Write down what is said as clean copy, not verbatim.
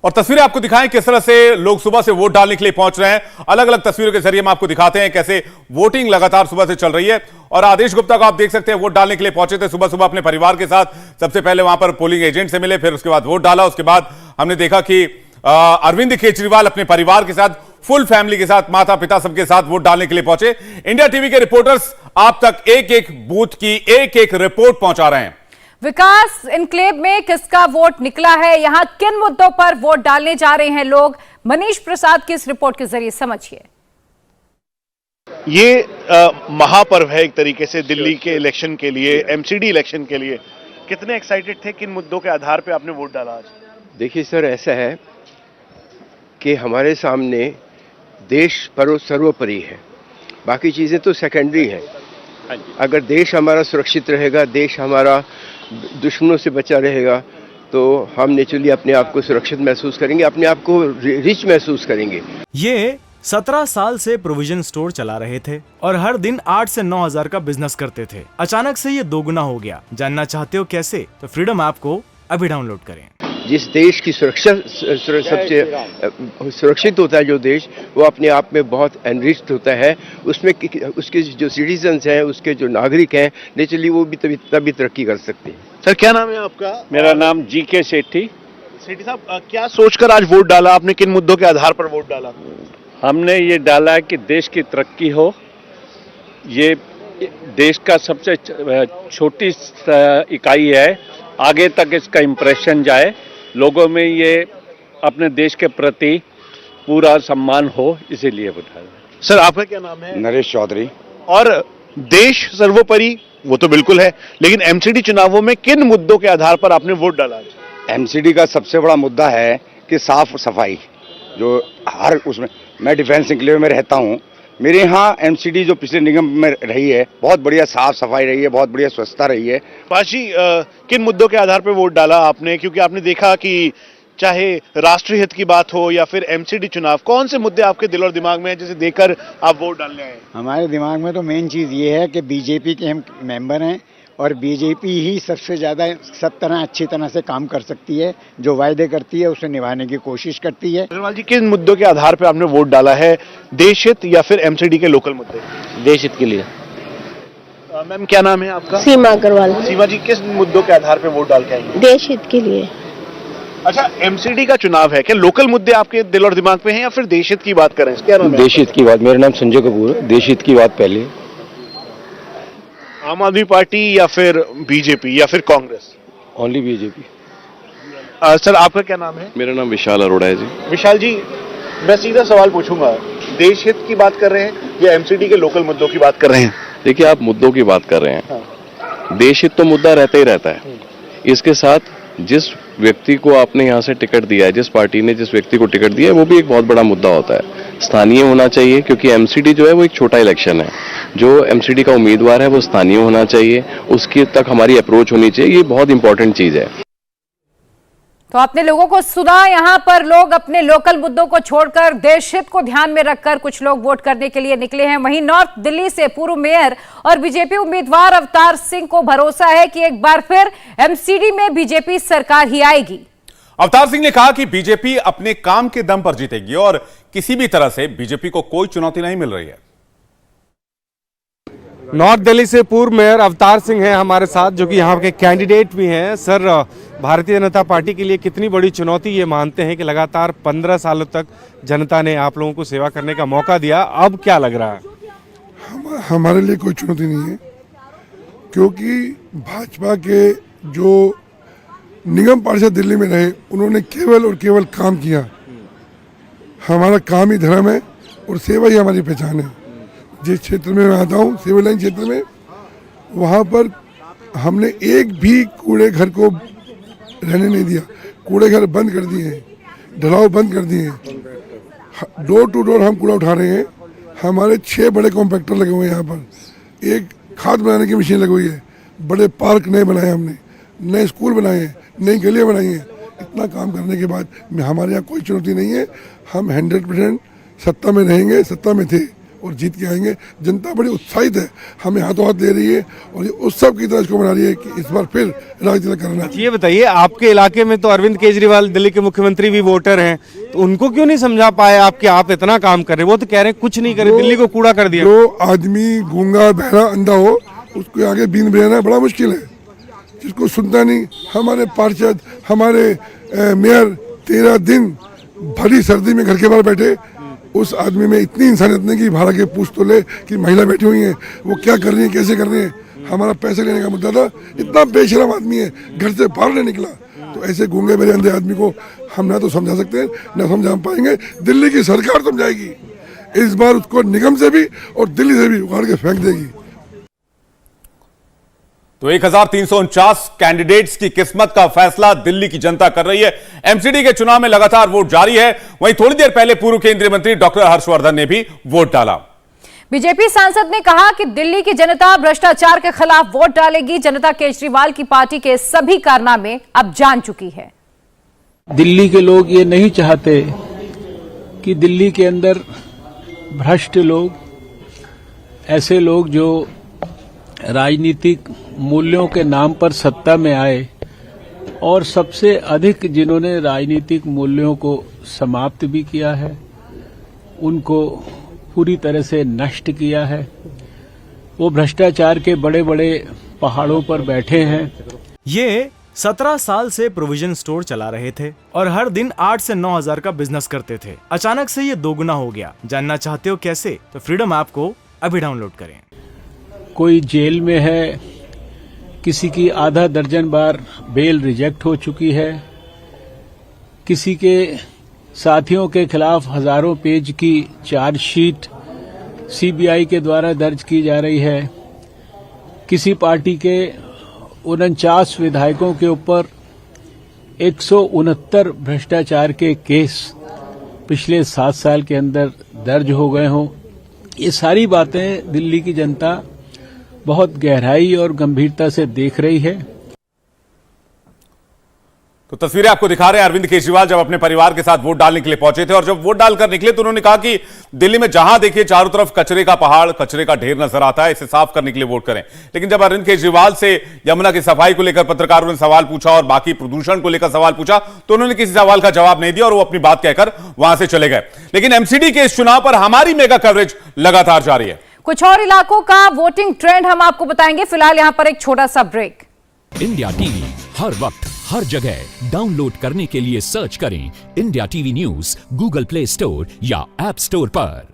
और तस्वीरें आपको दिखाएं किस तरह से लोग सुबह से वोट डालने के लिए पहुंच रहे हैं। अलग अलग तस्वीरों के जरिए हम आपको दिखाते हैं कैसे वोटिंग लगातार सुबह से चल रही है। और आदेश गुप्ता को आप देख सकते हैं, वोट डालने के लिए पहुंचे थे सुबह सुबह अपने परिवार के साथ। सबसे पहले वहां पर पोलिंग एजेंट से मिले, फिर उसके बाद वोट डाला। उसके बाद हमने देखा कि अरविंद केजरीवाल अपने परिवार के साथ, फुल फैमिली के साथ, माता पिता सबके साथ वोट डालने के लिए पहुंचे। इंडिया टीवी के रिपोर्टर्स आप तक एक एक बूथ की एक एक रिपोर्ट पहुंचा रहे हैं। विकास इनक्लेव में किसका वोट निकला है, यहां किन मुद्दों पर वोट डालने जा रहे हैं लोग, मनीष प्रसाद की इस रिपोर्ट के जरिए समझिए। ये महापर्व है एक तरीके से दिल्ली के इलेक्शन के लिए, एमसीडी इलेक्शन के लिए। कितने एक्साइटेड थे, किन मुद्दों के आधार पे आपने वोट डाला आज? देखिए सर, ऐसा है कि हमारे सामने देश सर्वोपरि है, बाकी चीजें तो सेकेंडरी हैं। अगर देश हमारा सुरक्षित रहेगा, देश हमारा दुश्मनों से बचा रहेगा, तो हम नेचुरली अपने आप को सुरक्षित महसूस करेंगे, अपने आप को रिच महसूस करेंगे। ये 17 साल से प्रोविजन स्टोर चला रहे थे और हर दिन 8 से 9 हजार का बिजनेस करते थे। अचानक से ये दोगुना हो गया। जानना चाहते हो कैसे? तो फ्रीडम ऐप को अभी डाउनलोड करें। जिस देश की सुरक्षा सबसे सुरक्षित होता है, जो देश, वो अपने आप में बहुत एनरिच्ड होता है। उसमें उसके जो सिटीजन्स हैं, उसके जो नागरिक हैं, नेचुरली वो भी तभी तरक्की कर सकते हैं। सर, क्या नाम है आपका? मेरा नाम जीके सेठी। सेठी साहब, क्या सोचकर आज वोट डाला आपने? किन मुद्दों के आधार पर वोट डाला? हमने ये डाला है कि देश की तरक्की हो। ये देश का सबसे छोटी इकाई है, आगे तक इसका इम्प्रेशन जाए, लोगों में ये अपने देश के प्रति पूरा सम्मान हो, इसीलिए वोट डाला। सर, आपका क्या नाम है? नरेश चौधरी। और देश सर्वोपरि वो तो बिल्कुल है, लेकिन एमसीडी चुनावों में किन मुद्दों के आधार पर आपने वोट डाला? एमसीडी का सबसे बड़ा मुद्दा है कि साफ सफाई, जो हर उसमें, मैं डिफेंस एन्क्लेव में रहता हूं, मेरे यहाँ एमसीडी जो पिछले निगम में रही है, बहुत बढ़िया साफ सफाई रही है, बहुत बढ़िया स्वच्छता रही है। पाशी, किन मुद्दों के आधार पर वोट डाला आपने? क्योंकि आपने देखा कि चाहे राष्ट्रीय हित की बात हो या फिर एमसीडी चुनाव, कौन से मुद्दे आपके दिल और दिमाग में हैं जिसे देखकर आप वोट डालने आए? हमारे दिमाग में तो मेन चीज़ ये है कि बीजेपी के हम मेंबर हैं और बीजेपी ही सबसे ज़्यादा सब तरह अच्छी तरह से काम कर सकती है, जो वायदे करती है उसे निभाने की कोशिश करती है। अग्रवाल जी, किन मुद्दों के आधार पर आपने वोट डाला है? देश हित या फिर एमसीडी के लोकल मुद्दे? देश हित के लिए। मैम, क्या नाम है आपका? सीमा अग्रवाल। सीमा जी, किस मुद्दों के आधार पर वोट डाल के आएंगे? देश हित के लिए। अच्छा, एमसीडी का चुनाव है, क्या लोकल मुद्दे आपके दिल और दिमाग पे हैं या फिर देश हित की बात करें? क्या नाम है? देश हित की बात। मेरा नाम संजय कपूर है। देश हित की बात पहले। आम आदमी पार्टी या फिर बीजेपी या फिर कांग्रेस? Only BJP. सर, आपका क्या नाम है? मेरा नाम विशाल अरोड़ा है जी। विशाल जी, मैं सीधा सवाल पूछूंगा, देश हित की बात कर रहे हैं या एमसीडी के लोकल मुद्दों की बात कर रहे हैं? देखिए, आप मुद्दों की बात कर रहे हैं। हाँ। देश हित तो मुद्दा रहता ही रहता है। इसके साथ जिस व्यक्ति को आपने यहाँ से टिकट दिया है, जिस पार्टी ने जिस व्यक्ति को टिकट दिया है, वो भी एक बहुत बड़ा मुद्दा होता है। स्थानीय होना चाहिए, क्योंकि एमसीडी जो है वो एक छोटा इलेक्शन है। जो एमसीडी का उम्मीदवार है वो स्थानीय होना चाहिए, उसकी तक हमारी अप्रोच होनी चाहिए। ये बहुत इंपॉर्टेंट चीज है। तो आपने लोगों को सुना, यहाँ पर लोग अपने लोकल मुद्दों को छोड़कर देश हित को ध्यान में रखकर कुछ लोग वोट करने के लिए निकले हैं। वहीं नॉर्थ दिल्ली से पूर्व मेयर और बीजेपी उम्मीदवार अवतार सिंह को भरोसा है कि एक बार फिर एमसीडी में बीजेपी सरकार ही आएगी। अवतार सिंह ने कहा कि बीजेपी अपने काम के दम पर जीतेगी और किसी भी तरह से बीजेपी को कोई चुनौती नहीं मिल रही है। नॉर्थ दिल्ली से पूर्व मेयर अवतार सिंह हैं हमारे साथ, जो कि यहाँ के कैंडिडेट भी हैं। सर, भारतीय जनता पार्टी के लिए कितनी बड़ी चुनौती ये मानते हैं कि लगातार 15 सालों तक जनता ने आप लोगों को सेवा करने का मौका दिया, अब क्या लग रहा है? हमारे लिए कोई चुनौती नहीं है, क्योंकि भाजपा के जो निगम पार्षद दिल्ली में रहे, उन्होंने केवल और केवल काम किया। हमारा काम ही धर्म है और सेवा ही हमारी पहचान है। जिस क्षेत्र में मैं आता हूँ, सिविल लाइन क्षेत्र में, वहाँ पर हमने एक भी कूड़े घर को रहने नहीं दिया। कूड़े घर बंद कर दिए हैं, ढलाव बंद कर दिए हैं। डोर टू डोर हम कूड़ा उठा रहे हैं। हमारे 6 बड़े कॉम्पैक्टर लगे हुए हैं यहाँ पर। एक खाद बनाने की मशीन लगी हुई है। बड़े पार्क नए बनाए हमने, नए स्कूल बनाए हैं, नई गलियाँ बनाई हैं। इतना काम करने के बाद हमारे यहाँ कोई चुनौती नहीं है। हम 100% सत्ता में रहेंगे, सत्ता में थे और जीत के आएंगे। जनता बड़ी उत्साहित है, हमें हाथों हाथ दे रही है और ये उत्सव की तरह इसको मना रही है कि इस बार फिर राजनीति करना। ये बताइए, आपके इलाके में तो अरविंद केजरीवाल दिल्ली के मुख्यमंत्री भी वोटर हैं, तो उनको क्यों नहीं समझा पाए आपके आप इतना काम कर रहे? वो तो कह रहे हैं कुछ नहीं करे, दिल्ली को कूड़ा कर दिया। जो आदमी गूंगा बहरा अंधा हो उसके आगे बीन बजाना बड़ा मुश्किल है, जिसको सुनता नहीं। हमारे पार्षद, हमारे मेयर 13 दिन भरी सर्दी में घर के बाहर बैठे, उस आदमी में इतनी इंसानियत नहीं कि भाड़ा के पूछ तो ले कि महिला बैठी हुई है, वो क्या कर रही है, कैसे कर रही है। हमारा पैसे लेने का मुद्दा था, इतना बेशरम आदमी है, घर से बाहर नहीं निकला। तो ऐसे गूंगे मेरे अंधे आदमी को हम ना तो समझा सकते हैं ना समझा पाएंगे। दिल्ली की सरकार समझाएगी, इस बार उसको निगम से भी और दिल्ली से भी उखाड़ के फेंक देगी। तो 1349 कैंडिडेट्स की किस्मत का फैसला दिल्ली की जनता कर रही है। एमसीडी के चुनाव में लगातार वोट जारी है। वहीं थोड़ी देर पहले पूर्व केंद्रीय मंत्री डॉक्टर हर्षवर्धन ने भी वोट डाला। बीजेपी सांसद ने कहा कि दिल्ली की जनता भ्रष्टाचार के खिलाफ वोट डालेगी। जनता केजरीवाल की पार्टी के सभी कारनामे अब जान चुकी है। दिल्ली के लोग ये नहीं चाहते कि दिल्ली के अंदर भ्रष्ट लोग, ऐसे लोग जो राजनीतिक मूल्यों के नाम पर सत्ता में आए और सबसे अधिक जिन्होंने राजनीतिक मूल्यों को समाप्त भी किया है, उनको पूरी तरह से नष्ट किया है, वो भ्रष्टाचार के बड़े बड़े पहाड़ों पर बैठे हैं। ये 17 साल से प्रोविजन स्टोर चला रहे थे और हर दिन 8 से 9 हजार का बिजनेस करते थे। अचानक से ये दोगुना हो गया। जानना चाहते हो कैसे? तो फ्रीडम ऐप को अभी डाउनलोड करें। कोई जेल में है, किसी की आधा दर्जन बार बेल रिजेक्ट हो चुकी है, किसी के साथियों के खिलाफ हजारों पेज की चार्जशीट सीबीआई के द्वारा दर्ज की जा रही है, किसी पार्टी के 49 विधायकों के ऊपर 169 भ्रष्टाचार के केस पिछले 7 साल के अंदर दर्ज हो गए हों। ये सारी बातें दिल्ली की जनता बहुत गहराई और गंभीरता से देख रही है। तो तस्वीरें आपको दिखा रहे हैं अरविंद केजरीवाल जब अपने परिवार के साथ वोट डालने के लिए पहुंचे थे। और जब वोट डालकर निकले तो उन्होंने कहा कि दिल्ली में जहां देखिए चारों तरफ कचरे का पहाड़, कचरे का ढेर नजर आता है, इसे साफ करने के लिए वोट करें। लेकिन जब अरविंद केजरीवाल से यमुना की सफाई को लेकर पत्रकारों ने सवाल पूछा और बाकी प्रदूषण को लेकर सवाल पूछा तो उन्होंने किसी सवाल का जवाब नहीं दिया और वो अपनी बात कहकर वहां से चले गए। लेकिन एमसीडी के इस चुनाव पर हमारी मेगा कवरेज लगातार जारी है। कुछ और इलाकों का वोटिंग ट्रेंड हम आपको बताएंगे। फिलहाल यहां पर एक छोटा सा ब्रेक। इंडिया टीवी हर वक्त हर जगह डाउनलोड करने के लिए सर्च करें India TV news Google play store या ऐप स्टोर पर।